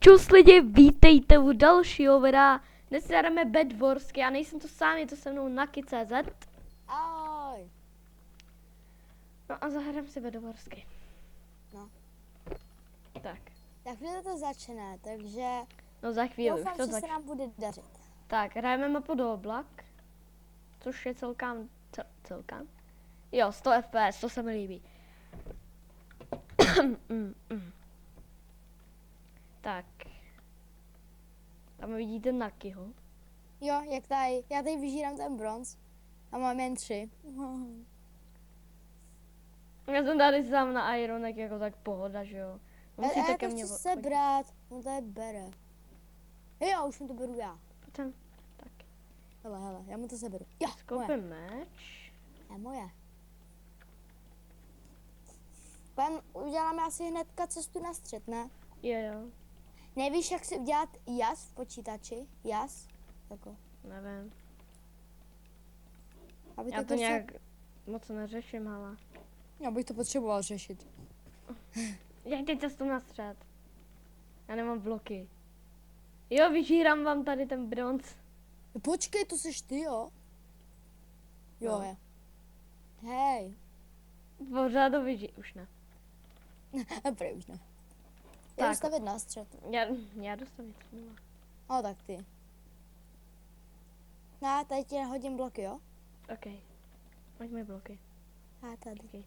Čus lidi, vítejte u dalšího videa. Dnes si jdeme Bedwarsky, já nejsem to sám, je to se mnou Naki.cz. Ahoj. No a zahrám si Bedwarsky. No. Tak, Tak chvíli to začne, takže no za chvíli už doufám, to že se začne. nám bude dařit. Tak, hrajeme mapu do oblak, což je celkám. Jo, 100 FPS, to se mi líbí. Tak. Tam vidíte Nakiho. Jo, jak tady, já tady vyžírám ten bronz a mám jen 3. Já jsem tady sám na Ironek, jako tak pohoda, že jo. Musíte ke To mně chci sebrat, on tady bere. Jo, už mu to beru já. Potom, tak, Hele, já mu to seberu. Jo, moje. skoupím meč. Je moje. Pan, uděláme asi hnedka cestu na střed, ne? Jo, Nevíš, jak si udělat jas v počítači? Jas? Jako. nevím. Aby Já to nějak moc neřeším, ale. Já bych to potřeboval řešit. Jak teď cestu na střed? Já nemám bloky. Jo, vyžírám vám tady ten bronz. Počkej, to seš ty, jo? Jo, No. je. Hej. Pořád to už ne. Prý už ne. Tak. Já stavit na střed. Já dostanu něco. No tak ty. No, tady ti hodím bloky, jo? OK. Hoď mi bloky. A tady. Okay.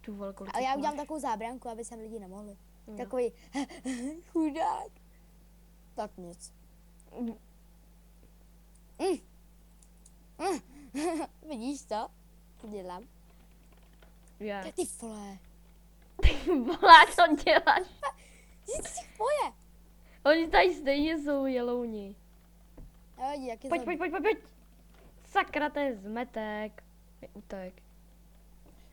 Tu velkou. Ale já udělám takovou zábranku, aby sem lidi nemohli. No. Takový chudák. Tak nic. Vidíš to? Co dělám? Já. Ty vole. Volá, co děláš? Ty si moje. Oni tady stejně jsou jelouni. Nevadí, jak je Pojď. Sakra, to je zmetek. Je utek.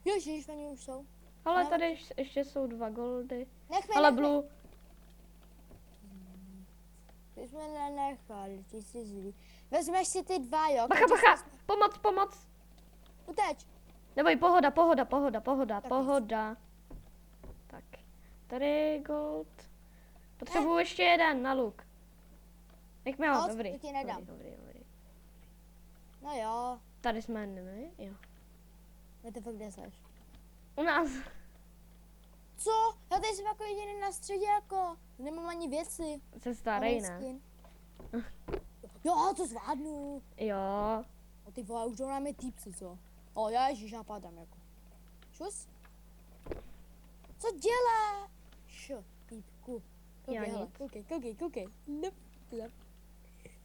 Ježiš, oni už jsou. Ale No. tady ještě jsou 2 goldy. Nechme, Ale nechme. blue. Ty jsme nenechali, ty jsi zlý. Vezmeš si ty 2, jo? Bacha. Pomoc. Uteč. Neboj, pohoda. Tak Pohoda. Tak. Tady gold. Potřebuji ještě jeden na luk. Nechme ho, Moc, dobrý. to ti nedám. Dobrý. No jo. Tady jsme, ne? Jo. No ty fakt kde seš? U nás. Co? Já tady jsem jako jediný na středě jako. Nemám ani věci. Se starej, Mám ne? skin. Jo, to zvládnu. Jo. O ty vole, už jdou na mě týpci, co? O, ježiš, já padám jako. Šus? Co děláš? Týpku. Já Koukej, hele, nic. koukej. Lep.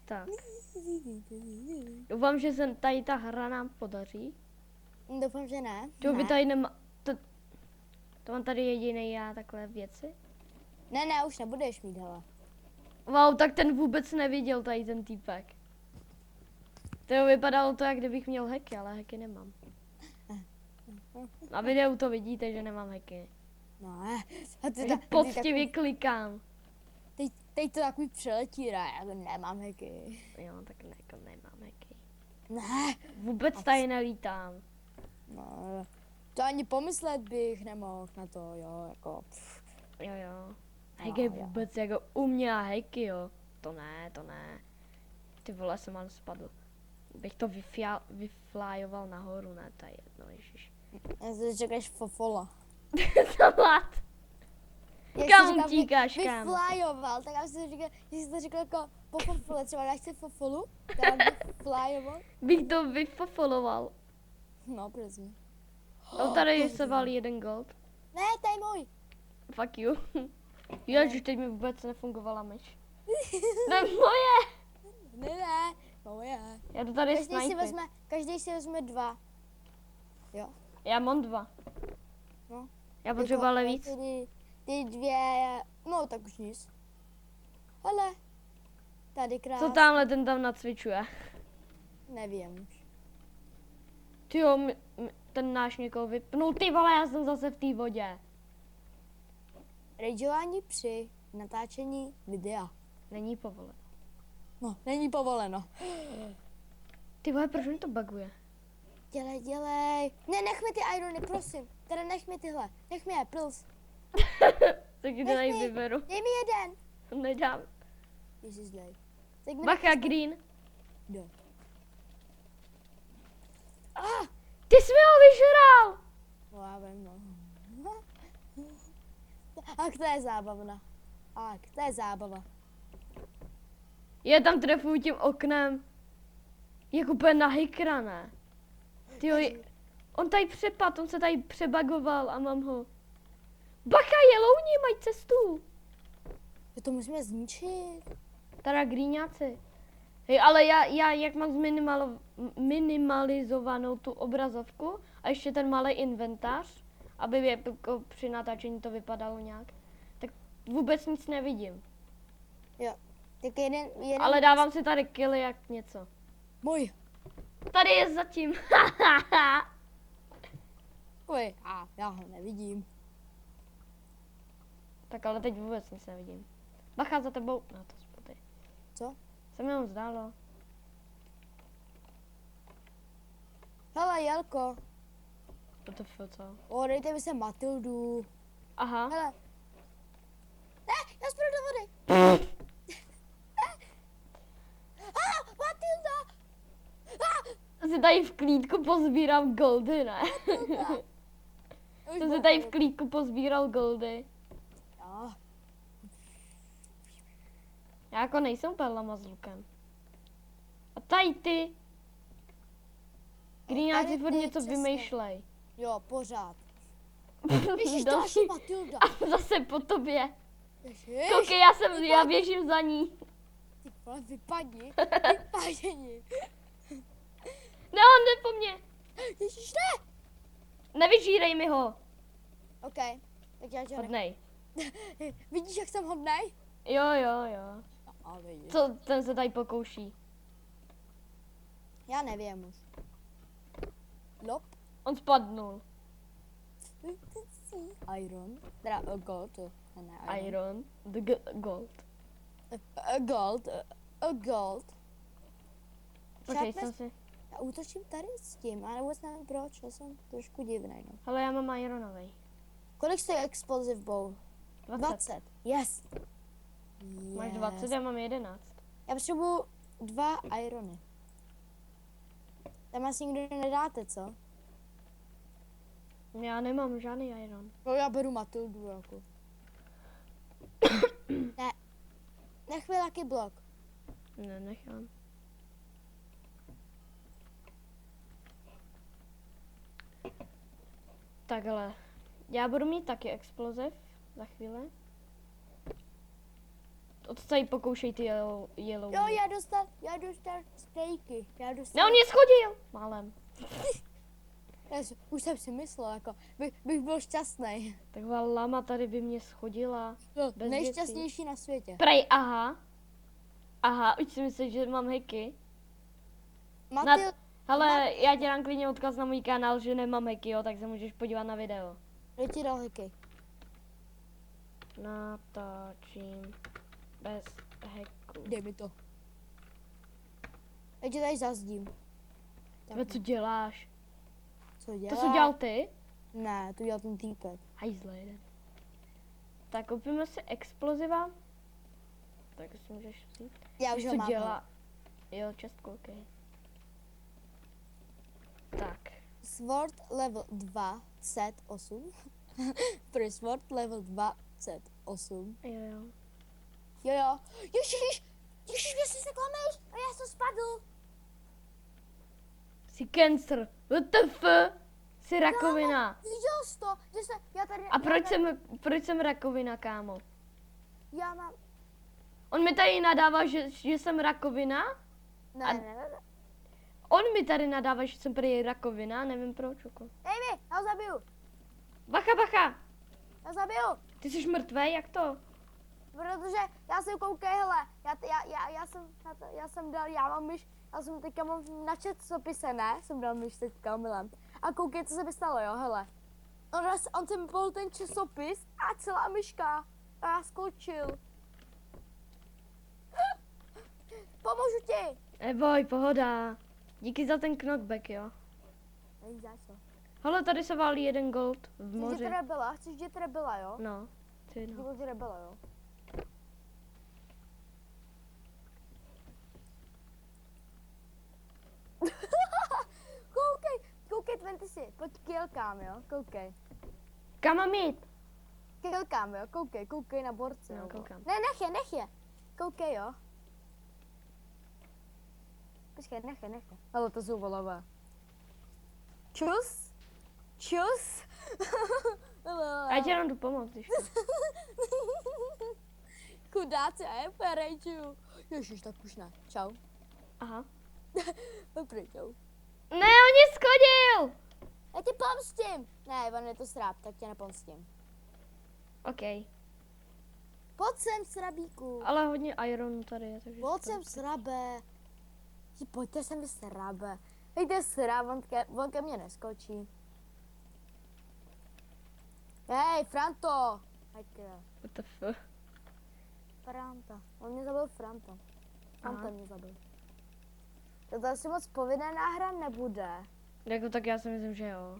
Tak. Doufám, že se tady ta hra nám podaří. Doufám, že ne. To by Ne. tady to mám tady jediný já takové věci. Ne, už nebudeš mít, hele. Wow, tak ten vůbec neviděl tady ten týpek. To vypadalo to, jak kdybych měl hacky, ale hacky nemám. Na videu to vidíte, že nemám hacky. No, a ty Takže poctivě klikám. teď to takový přeletí, já jako nemám heky. Jo, tak ne, jako nemám hacky. Ne. Vůbec tady nelítám. No, to ani pomyslet bych nemohl na to, jo, jako. Jo. Hacky vůbec jako umělá hacky, jo. To ne. Ty vole, jsem mal spadl. Bych to vyflyoval nahoru, ne, to je jedno, ježiš. Já si čekáš fofola. Salat. Jak Kam jsi říkal, utíkáš, kam? Vyflyoval, tak já si říkal, že jsi to říkal jako po fofole, třeba dáš si fofolu, tak vyflyoval. Bych to vyfofoloval. No, prosím. No tady se valí jeden gold. Ne, to je můj. Fuck you. Ježiš, teď mi vůbec nefungovala myš. To je moje. Ne, moje. Já to tady snajpím. Každý si vezme 2. Jo. Já mám 2. No. Já potřebuji ale Jako, víc. Ty 2, no tak už nic. Hele, tady krás. Co tamhle ten tam nacvičuje? Nevím už. Tyjo, ten náš někoho vypnul. Ty vole, já jsem zase v té vodě. Rageování při natáčení videa. Není povolen. No, není povoleno. Ty vole, proč mi to buguje? Dělej. Ne, nech mi ty irony, prosím. Teda nech mi tyhle. Nech mi je, pils. Tak ti to tady Nech mi. vyberu. Dej mi jeden. to nedám. Ty jsi zlej. Tak mi Bacha, green. jde. Ty jsi mi ho vyžral. No já vím, no. Ach, to je zábavna. Ach, to je zábava. Já tam trefuju tím oknem. Jak úplně na hikra, ne? Tyjo, on tady přepad, on se tady přebagoval a mám ho. Bacha, jelouni mají cestu. To musíme zničit. Teda greenáci. Hej, ale já jak mám minimalizovanou tu obrazovku a ještě ten malý inventář, aby jako při natáčení to vypadalo nějak, tak vůbec nic nevidím. Jo. Tak jeden... Ale dávám si tady killy jak něco. Můj. Tady je zatím. Uj, já ho nevidím. Tak ale teď vůbec nic nevidím. Bacha za tebou. No to spoty. Co? Se mi ho zdálo. Hele, Jelko. To co? O, dejte mi se Matildu. Aha. Hele. Ne, já spadl do vody. Matilda. Si tady v klídku pozbírám goldy, ne? Jsem si tady v klídku pozbíral goldy. Jo. Já jako nejsem perlama s lukem. A tady ty. Greenáci tady furt ty, něco přesně. vymýšlej. Jo, pořád. Ježíš, Další. další Matilda. A zase po tobě. Ježíš. Koukej, já běžím za ní. Ty vole, vypadni. Vypadni. Ne, on jde po mně. Ježíš, ne. Nevyžírej mi ho. OK, tak já tě Hodnej. Vidíš, jak jsem hodnej? Jo. A vidíš. Co ten se tady pokouší? Já nevím už. Lop. On spadnul. Iron. Teda gold. Ne, Iron. The gold. Gold. Gold. Počkej, Sharpness- jsem si... Já útočím tady s tím, já vůbec nevím proč, já jsem trošku divnej, no. Ale já mám ironovej. Kolik stojí explosive bow? 20. Yes. Máš 20, já mám 11. Já potřebuju 2 irony. Tam asi nikdo nedáte, co? Já nemám žádný iron. No já beru Matildu, jako. Ne. Nech mi taky blok. Ne, nechám. Takhle. Já budu mít taky exploziv za chvíli. Od tady pokoušej ty yellow. Jo, já dostal stejky. Ne, on mě schodil! Málem. Už jsem si myslel, jako, bych byl šťastný. Taková lama tady by mě schodila. Bez Nejšťastnější na světě. Prej, aha. Aha, už si myslíš, že mám hacky? Matil, Hele, já ti dám klidně odkaz na můj kanál, že nemám hacky, jo, tak se můžeš podívat na video. kdo ti dal heky? Natáčím bez hacku. Dej mi to. Já tě tady zazdím. Tebe, co děláš? Co děláš? To co dělal ty? Ne, to dělal ten týpek. Hajzle jeden. Tak koupíme si exploziva. Tak si můžeš vzít. Já už ho Co mám. dělá? Jo, čestku, ok. Tak. Sword level 28. Pro sword level 28. Jo. Jo. Ježíš, mě si se klameš a já jsem spadl. Jsi cancer. WTF? Jsi rakovina. Viděl jsi to, že se, já tady... A proč jsem rakovina, kámo? Já mám... On mi tady nadává, že jsem rakovina. Ne. On mi tady nadává, že jsem prý rakovina, nevím proč. Jako. Dej mi, já ho zabiju. Bacha. Já zabiju. Ty jsi mrtvej, jak to? Protože já jsem koukej, hele, já jsem teďka mám na časopise, ne? Jsem dal myš teďka omylem. A koukej, co se mi stalo, jo, hele. On se mi pol ten časopis a celá myška. A já skočil. Pomůžu ti. Neboj, pohoda. Díky za ten knockback, jo. Není za co. Hele, tady se válí jeden gold v Chceš moři. jít rebela? Chceš jít rebela, jo? No, ty no. Jdu rebela, jo? Klikám, jo, koukej. Kam mám jít? Klikám, jo, koukej na borce. No, jo. koukám. Ne, nech je. Koukej, jo. Počkej, nech je. Ale to jsou volové. Čus. Já ti jenom jdu pomoct, když to. Chudáci, a je perejču. Ježiš, tak už ne. Čau. Aha. Dobrý, čau. Ne, on mě schodil! Já tě pomstím. Ne, on je to sráp, tak tě nepomstím. OK. Pojď sem, srabíku. Ale hodně ironu tady je, takže... Pojď sem, srabe. Pojďte sem, vy srabe. Hejte srab, on ke mně neskočí. Hej, Franto. Hejte. What the fuck? Franta. On mě zabil Franta. Franta Aha. mě zabil. To asi moc povedená hra nebude. Jako tak já si myslím, že jo.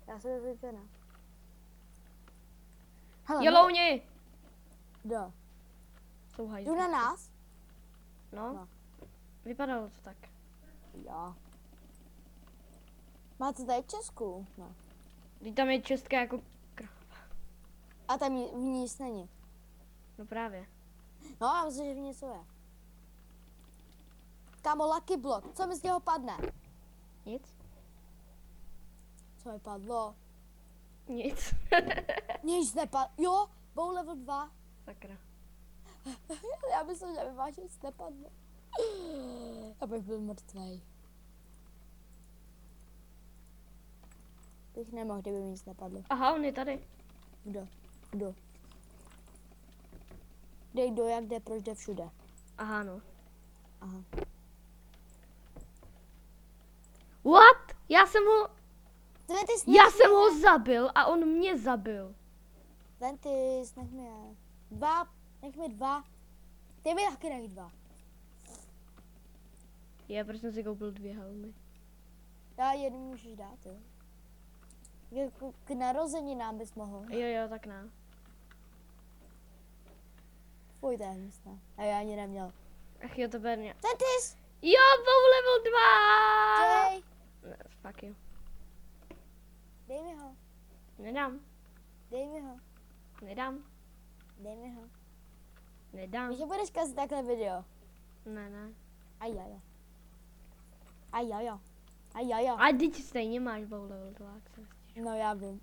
Já se myslím, že ne. Hele, Jelouni! Kdo? Jsou hajzli. Jdu na nás? No. No. Vypadalo to tak. Jo. Máte tady Česku? No. Teď tam je čestka jako... A tam v ní nic není. No právě. No, já myslím, že v ní něco je. Kámo, Lucky Block. Co mi z něho padne? Nic? Co mi padlo? Nic. Nic nepadlo. Jo, bow level 2. Sakra. Já myslím, že mi váš nic nepadlo. Já bych byl mrtvej. Bych nemohl, kdyby mi nic nepadlo. Aha, on je tady. Kdo? Dej kdo, jak jde, proč jde všude. Aha, no. Aha. What? Já jsem ho Ventis, zabil a on mě zabil. Ventis, nech mi je. Nech mi 2. Ty mi taky nech 2. Je, proč jsem si koupil 2 helmy? Já jednu můžeš dát, jo. K narozeninám bys mohl. Jo, tak ne. Fuj, to je hnusné. A já ani neměl. Ach jo, to bude mě. Ventis! Jo, bow level 2! Dej! Ne, fuck you. Dej mi ho. Nedám. Dej mi ho. Nedám. Dej mi ho. Nedám. Víš, že budeš kazit takhle video? Ne. Ajaja. Ajaja. A teď stejně máš bow level 2, jak se nestíš. No já vím.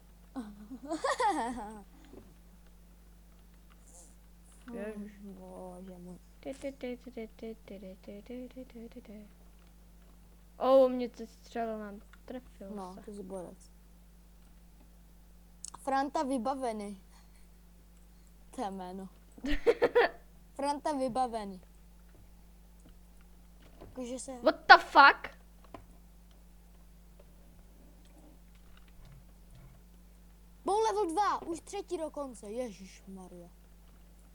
Ježiš. Bože můj. Mě to střelil nám. Trefil No, se. to je borec. Franta vybavený. To je jméno. Franta vybavený. Jakože se... What the fuck? Bow level 2, už 3 dokonce, ježišmarja.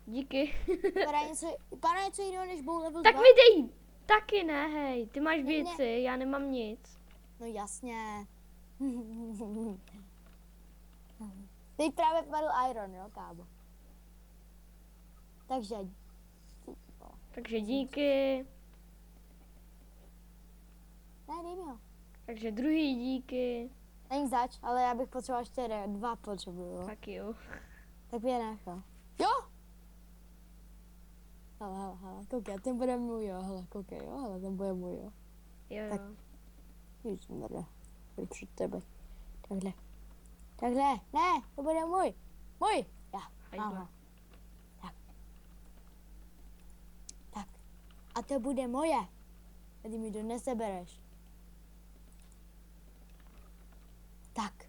Díky. Vypadá něco jiného než bow level Tak 2? mi dej taky ne, hej. Ty máš věci, já nemám nic. No jasně. Teď právě padl Iron, jo, kámo. Takže díky. Ne, dej mi ho. Takže druhý díky. Není zač, ale já bych potřeboval ještě 2 potřebuju, jo. Fuck you. Tak mě nechal. Jo! Hele, koukej, ten bude můj, jo, hele, koukej, jo, hele, ten bude můj, jo. Jo. Tak. Ježišmarja, jdu před tebe. Takhle, ne, to bude můj. Já, Hajzla. aha. Tak, a to bude moje. A ty mi to nesebereš. Tak,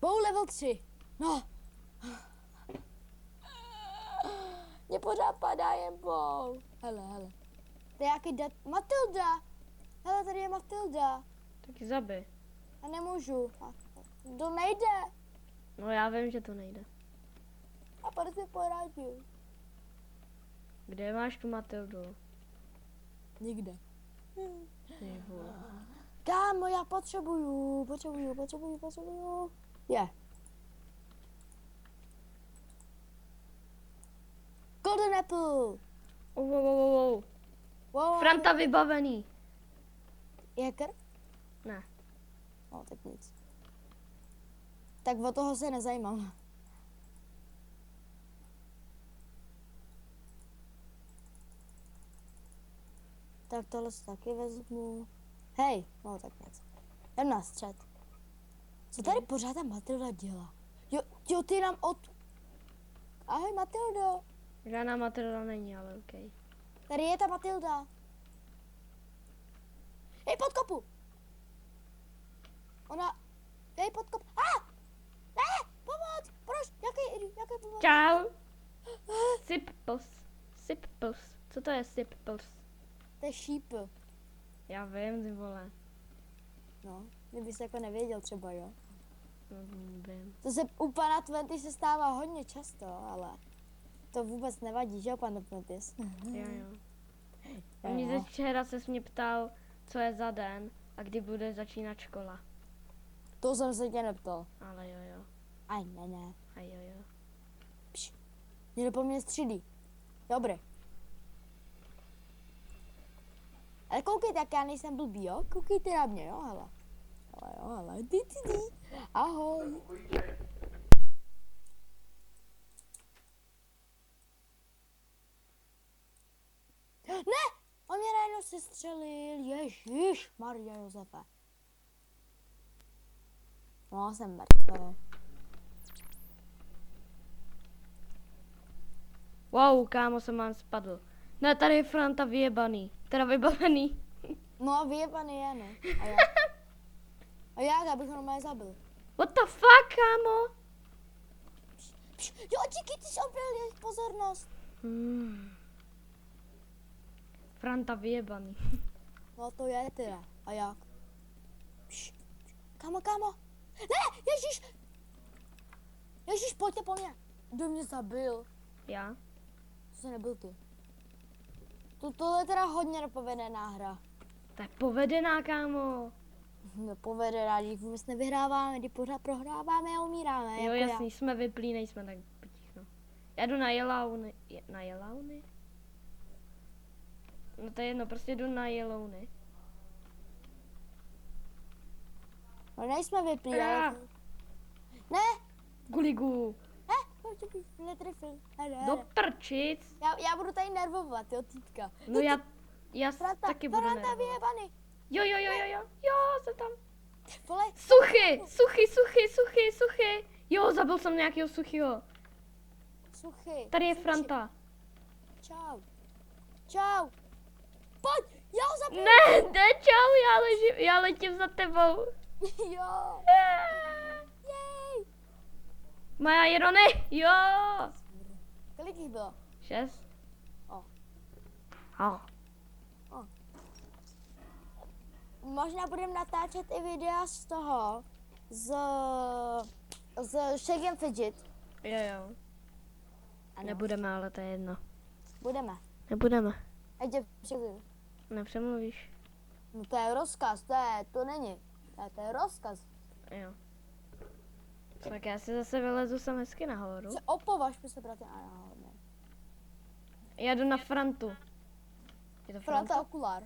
bow level 3, no. Mě pořád padá jen bow. Hele. To je jaký Matilda. Hele, tady je Matilda. Tak ji zabij. A nemůžu. To nejde. No já vím, že to nejde. A proč se poradil? Kde máš tu Matildu? Nikde. Ty vole. Kámo, já potřebuju. Je. Golden Apple. Wow. Wow. Franta vybavený. Je krv? Ne. No, tak nic. Tak o toho se nezajímám. Tak tohle si taky vezmu. Hej, no tak nic. Jdem na střed. Co tady pořád ta Matilda dělá? Jo, ty nám Ahoj, Matildo. Žádná Matilda není, ale okej. Tady je ta Matilda. Hej, pod kopu. Hej, pod kopu. Ne, pomoc. Proč? Jaký pomoc? Čau. Sipples. Co to je Sipples? To je šíp. Já vím, ty vole. No, kdybys jako nevěděl třeba, jo. No, vím. To se u pana Twenty se stává hodně často, ale to vůbec nevadí, že jo, pane Twentis? Jo. Oni ze včera se mě ptal, co je za den a kdy bude začínat škola. To jsem se tě neptal. Ale jo. Aj, ne. A jo. Někdo po mně střílí. Dobrý. Ale koukejte, jak já nejsem blbý, jo? Koukejte na mě, jo, hele. Hele. Ty. Ahoj. Ne! On mě najednou sestřelil. Ježíš, Maria Josefe. No, jsem mrtvý. Wow, kámo, jsem mám spadl. Ne, tady je Franta vyjebaný. Teda vybavený. No, vyjebaný je, no. A jak, abych ho normálně zabil. What the fuck, kámo? Jo, díky, ty jsi obral pozornost. Franta vyjebaný. No to je teda. A jak? Kámo. Ne, Ježíš, pojďte po mně. Kdo mě zabil? Já? To se nebyl ty. Tohle je teda hodně nepovedená hra. To je povedená, kámo. Nepovedená, když vůbec nevyhráváme, když pořád prohráváme a umíráme. Jo, jako jasný, jsme vyplí, nejsme tak poticho. Já jdu na Jelauny. Na Jelauny? No to je jedno, prostě jdu na Jelouny. No nejsme vyplí, ale... Ne, Guligu. netrefil. Do prčic. Já budu tady nervovat, jo, týpka. No já taky budu Franta nervovat. vyjebaný. Jo, jsem tam. Vole, Suchy. Jo, zabil jsem nějakého suchýho. suchy. Tady je Franta. Čau. Pojď, já ho zabiju. Ne, čau, já letím za tebou. Jo. Jej. Maja Jirony, jo. Kolik jich bylo? 6. O. Oh. Možná budeme natáčet i videa z toho, z Shake and Fidget. Jo. Ano. Nebudeme, ale to je jedno. Budeme. Nebudeme. Ať tě přemluví. Nepřemluvíš. No to je rozkaz, to není. To je rozkaz. Jo. Tak já si zase vylezu sem hezky nahoru. Se opovaž, mi se bratě. Ne. Já jdu na Frantu. Je to Franta? Franta okulár.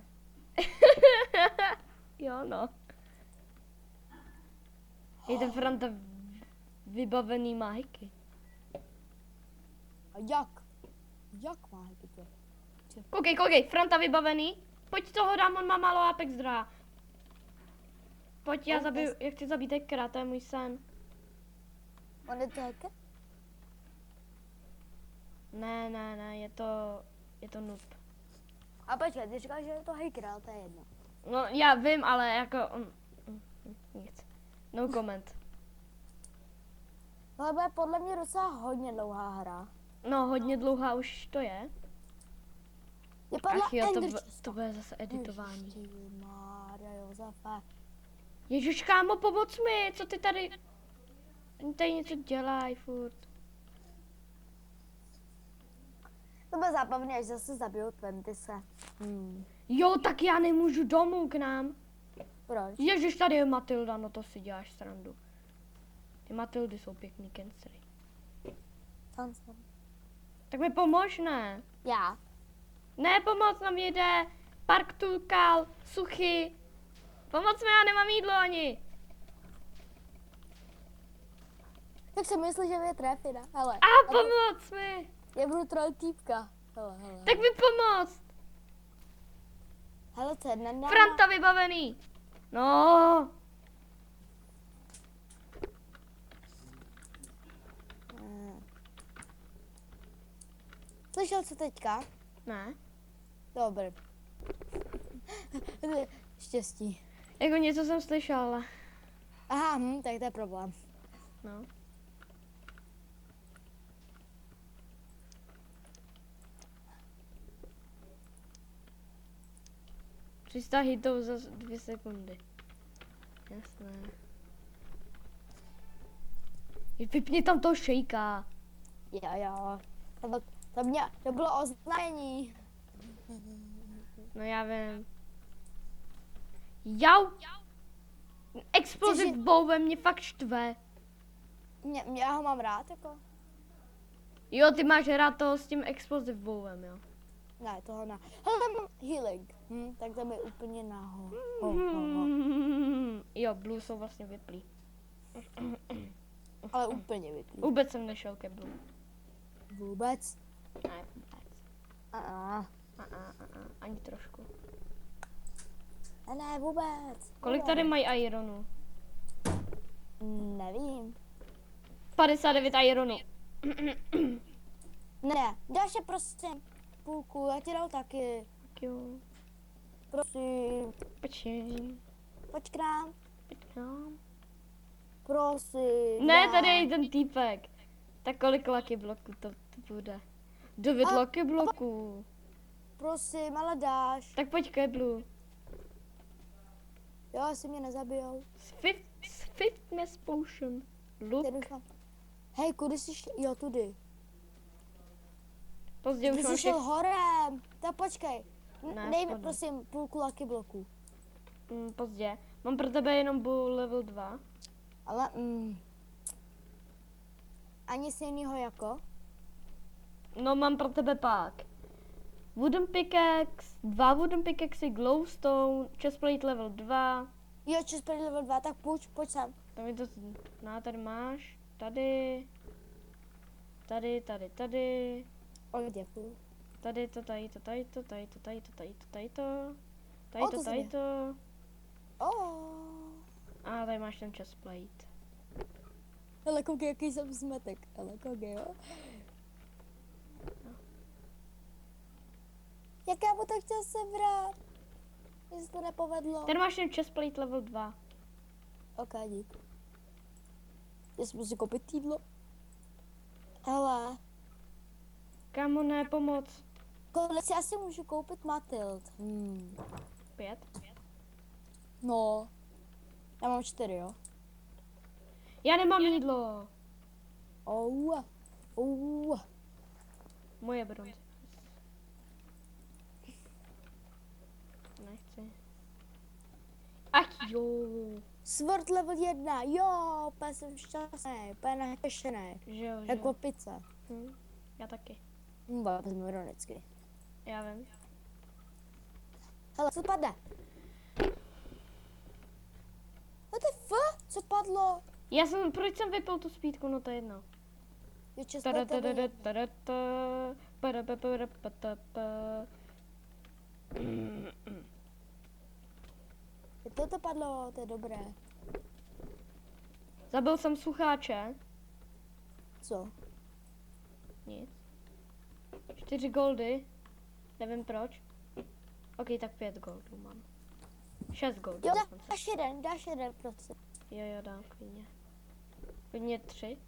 Jo, no. Je ten Franta vybavený má hiky. A jak? Jak má hypito? Koukej, Franta vybavený. Pojď toho dám, on má málo Apex zdroja. Pojď, já chci zabít hackera, to je můj sen. On je to hacker? Ne, je to noob. A počkej, ty říkáš, že je to hacker, ale to je jedno. No, já vím, ale jako nic. No comment. Tohle bude podle mě docela hodně dlouhá hra. No, hodně dlouhá už to je. Je padla Ach jo, Ender to bude zase editování. Ježišmarja, Josefe. Ježiš, kámo, pomoc mi, co ty tady... Tady něco dělají furt. To bude zábavné, až zase zabijou Twentise. Jo, tak já nemůžu domů k nám. Proč? Ježiš, tady je Matilda, no to si děláš srandu. Ty Matildy jsou pěkný cancery. Tak mi pomož, ne? Já? Ne, pomoc nám jde. Park Tulkal, Suchy. Pomoc mi, já nemám jídlo ani. Tak si myslí, že mě trefí, ne? Hele. A pomoc mi! Já budu trojit týpka. Hele. Tak mi pomoct! Hele, co je dne? Franta vybavený! No, Slyšel jsi teďka? ne. Dobrý. Štěstí. Jako něco jsem slyšela. Aha, tak to je problém. No. Přistá hitou za 2 sekundy. Jasné. Vypni tam toho šejka. Jo. To bylo oznámení. No já vím. Jau! Explosive Cože? bow ve mě fakt štve. Já ho mám rád, jako. Jo, ty máš rád toho s tím explosive bowem, jo. Ne, toho ne. Hele, mám healing. Tak to mi úplně naho. Jo, blue jsou vlastně vyplý. Ale úplně vyplý. Vůbec jsem nešel ke blue. Vůbec? Ne, vůbec. A. Ani trošku. Ne, vůbec. Kolik tady mají ironu? Nevím. 59 ironu. Ne, dáš je prosím. Půlku, já ti dal taky. Tak jo. Prosím. Počkej. Pojď k nám. Počkám. Prosím. Ne, daj. tady je ten týpek. Tak kolik lucky bloků to bude? 9 A- lucky bloků. Prosím, ale dáš. Tak pojď ke blue. Jo, asi mě nezabijou. Fitness potion. Look. Teď už mám. Hej, kudy jsi šel? Jo, tudy. Pozdě už Ty mám jsi šel všech... horem. Tak počkej. Ne, Dej mi spodem. prosím půlku lucky bloků. Pozdě. Mám pro tebe jenom bull level 2. Ale ani si jinýho jako? No, mám pro tebe pak. Wooden pickaxe, 2 wooden pickaxe, glowstone, chestplate level 2. Jo, čes level 2, tak pojď sem. Tam je to, tady máš, tady, tady, tady, tady, O, děkuju. tady to, tady to, tady to, tady to, tady to, tady to, tady to, tady O, to, to tady jsem to, A tady máš ten chestplate. hele, koukej, jaký jsem zmetek. Hele, koukej, jo. Jak já mu to chtěl sebrat? Mně se to nepovedlo. Tady máš ten chestplate level 2. Ok, dík. Já si musím koupit jídlo. Hele, Kámo, ne, pomoc. kolik si asi můžu koupit Matild? 5. No. Já mám 4, jo. Já nemám jídlo. Moje bronze. Nechci. Ach jo. Sword level 1, jo, úplně jsem šťastný, úplně natěšený. Že jo, že Jako jo. pizza. Já taky. Vezmu ironicky. Já vím. Hele, co padne? What the fuck? Co padlo? Proč jsem vypil tu spítku, no to je jedno. Je čest na tebe. To padlo, to je dobré. Zabil jsem sucháče. Co? Nic. 4 goldy. Nevím proč. Ok, tak 5 goldů mám. 6 goldů. Jo, dokonce. dáš jeden, prosím. Jo, dám klidně. Klidně 3.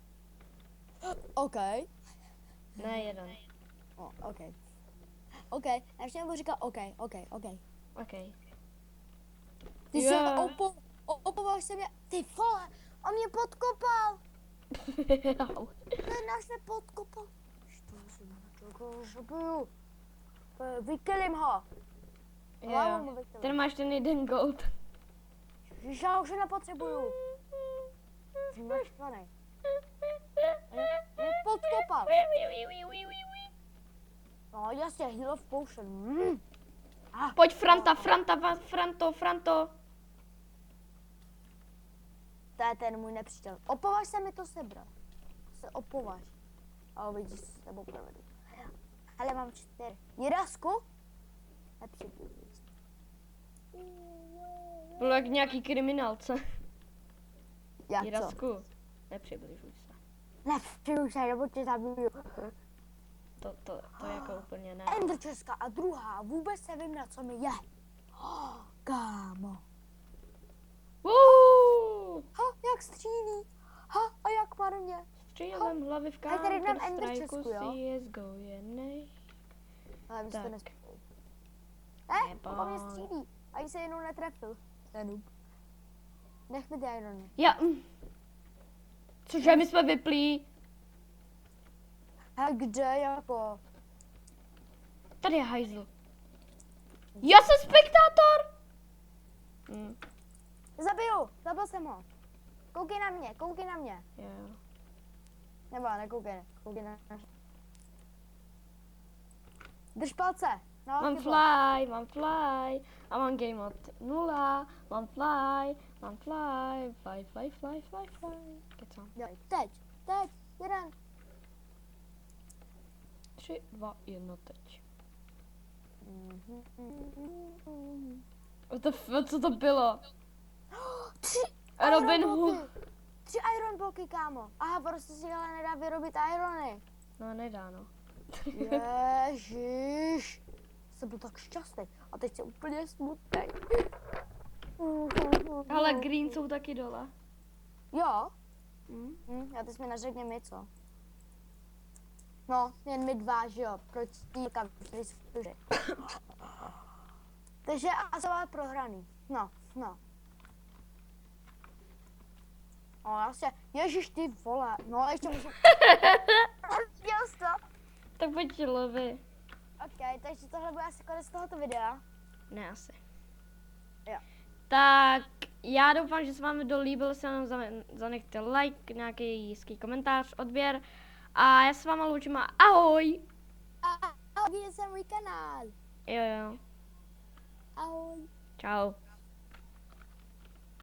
OK. Ne, 1. OK. OK, já ještě nebudu říkat OK. Ok. Ty Jo. se opoval se mě, ty vole, on mě podkopal. Ten nás nepodkopal. Vykelím ho. Hlavu mu Jo. vykelím. Ten máš ten 1 gold. Ježiš, já už ho nepotřebuju. Jsem naštvaný. Mě podkopal. No jasně, heal of potion. Pojď Franto. To je ten můj nepřítel. Opovaž se mi to sebrat. se opováž. A uvidíš, co s tebou provedu. Ale mám 4. Jirazku? Nepřibližuj se. Bylo jak nějaký kriminálce. Já co? Jirazku, nepřibližuj se. Nepřibližuj se, nebo tě zabiju. To jako úplně ne. Ender Česka a druhá, vůbec nevím, na co mi je. Kámo. Ha, jak střílí. Ha, a jak marně. Střílem hlavy v A tady dám counter Ender strajku Česku, jo? CSGO je nej. Ale my si to Tak. nespolu. On po mě střílí. A jí se jenom netrefil. To je noob. Nech mi ty irony. Cože, my jsme vyplí. A kde jako? Tady je hajzl. Já jsem spektátor! Zabil jsem ho. Koukej na mě. Jo. Nebo nekoukej na mě. Drž palce. No, Mám chytlo. fly. A mám game mod 0. Mám fly. Kecám. Dělej. Teď, 1. 3, 2, 1, teď. Co to bylo? 3 Robin iron Hood. bloky. 3 iron bloky, kámo. Aha, prostě si ale nedá vyrobit irony. No, nedá, no. Ježiš. Jsem byl tak šťastný. A teď jsem úplně smutný. Ale green jsou taky dole. Jo? A ty jsi mi neřekně my, co? No, jen my 2, že jo? Proč týkám, který jsou tuže. Takže Azová prohraný. No. O, vlastně, ježiš ty vole. No, ještě musím... Děl jsi to? Tak pojď lovy. Ok, takže tohle bude asi konec tohoto videa. Ne, asi. Jo. Tak já doufám, že se vám video líbilo, se nám zanechte like, nějaký hezký komentář, odběr. A já se váma loučím a ahoj! A vidět jsem můj kanál. Jo. Ahoj. Čau.